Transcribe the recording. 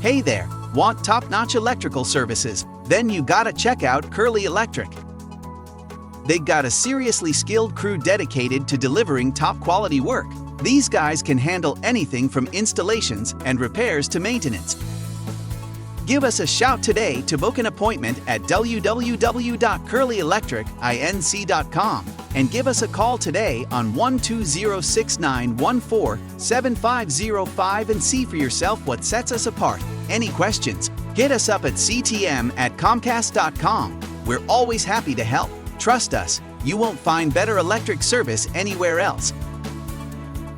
Hey there, want top-notch electrical services? Then you gotta check out Curley Electric. They got a seriously skilled crew dedicated to delivering top-quality work. These guys can handle anything from installations and repairs to maintenance. Give us a shout today to book an appointment at www.curleyelectricinc.com and give us a call today on 12069147505 and see for yourself what sets us apart. Any questions? Hit us up at ctm@comcast.com. We're always happy to help. Trust us, you won't find better electric service anywhere else.